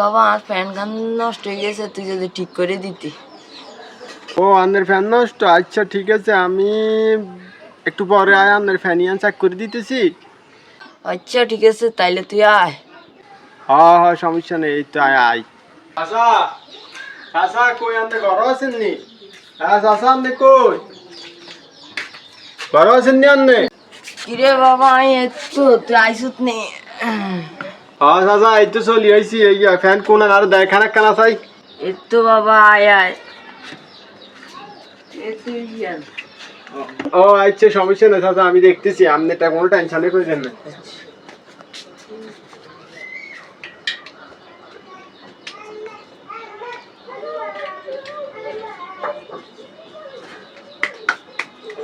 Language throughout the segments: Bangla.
বাবা আর ফ্যান গান নষ্ট হয়ে গেছে, তুই যদি ঠিক করে দিতি। ও আপনার ফ্যান নষ্ট, আচ্ছা ঠিক আছে, আমি একটু পরে আয় আপনার ফ্যান ইয়ান চেক করে দিতেছি। আচ্ছা ঠিক আছে, তাইলে তুই আয়। হ্যাঁ হ্যাঁ সমস্যা নেই, এই তো আয় আয়। চাচা, চাচা কই আপনি ঘর আছেন নি? হ্যাঁ চাচা আপনি কই ঘর আছেন নি আপনি? কিরে বাবা আমি একটু, তুই আইসুত নি? হ্যাঁ চাচা এই তো চলি আইছি, এই ফ্যান কোন আর দেখানা কানা চাই। একটু বাবা আয় আয়। এ তুই ইয়ান। ও আচ্ছা সমস্যা নেই চাচা, আমি দেখতেছি, আপনি এটা কোনো টেনশনে করেন না।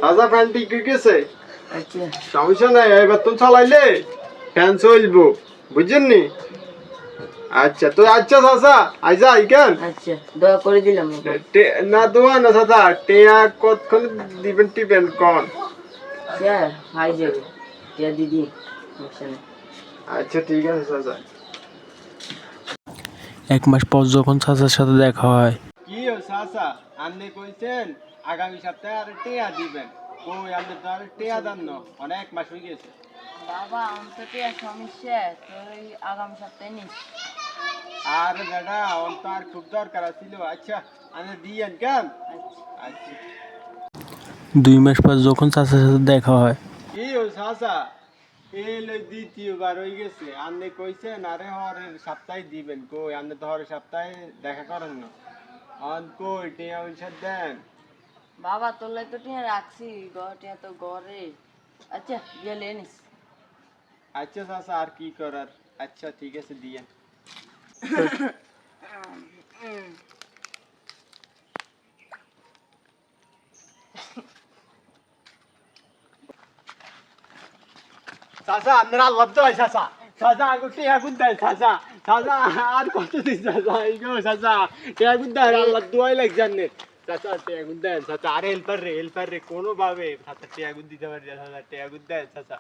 চাচা ফ্যান ঠিক হয়ে গেছে, আচ্ছা সমস্যা নাই, এবার তো চালাইলে ফ্যান চলবো, বুঝছেন নি? আচ্ছা তো আচ্ছা চাচা আইসা কেন? আচ্ছা, দয়া করে দিলাম বাবা। না দোয়া না চাচা, টেয়া কতক্ষণ দিবেন টিবেন কন? স্যার হাই যাবে, টিয়া দিদি সমস্যা নেই। আচ্ছা ঠিক আছে চাচা। 1 মাস পর যখন চাচার সাথে দেখা হয়, কি ও চাচা, আপনি কইছেন আগামী সপ্তাহে আর টেয়া দিবেন, কই আপনি তো আর টেয়া দেন না, অনেক মাস হয়ে গেছে। বাবা অন্তত টিয়া সমস্যা, তোর এই আগামী সপ্তাহে নিস। আর দাদা অন তো আর খুব দরকার ছিল, আচ্ছা আপনি দিয়েন কেন? আচ্ছা 2 মাস পর যখন চাচার সাথে দেখা হয়, কি ও চাচা, এই লই দ্বিতীয়বার হয়ে গেছে, আপনি কইছেন আরে হরের সপ্তাহে দিবেন, কই আপনি তো হরের সপ্তাহে দেখা করেন না, অন কই টেয়া পয়সা দেন? বাবা তোর লাই তো টিয়া রাখছি, টিয়া তো ঘরে। আচ্ছা গিয়ে লে নিস। আচ্ছা চাচা আর কি করার, আচ্ছা ঠিক আছে দিয়েন। চাচা আপনারা আল্লাহ তো হয় চাচা, চাচা আগে টেয়া গুদ দেয় চাচা, চাচা আর কত দিন চাচা, এই গো চাচা টেয়া গুদ দেয়, আল্লাহ দোয়াই লাগ জানেন চাচা, টেয়া গুদ দেন চাচা, আরে হেল্পার রে কোনোভাবে চাচা টেয়া গুদ দিতে পারি চাচা, টেয়া গুদ দেন চাচা।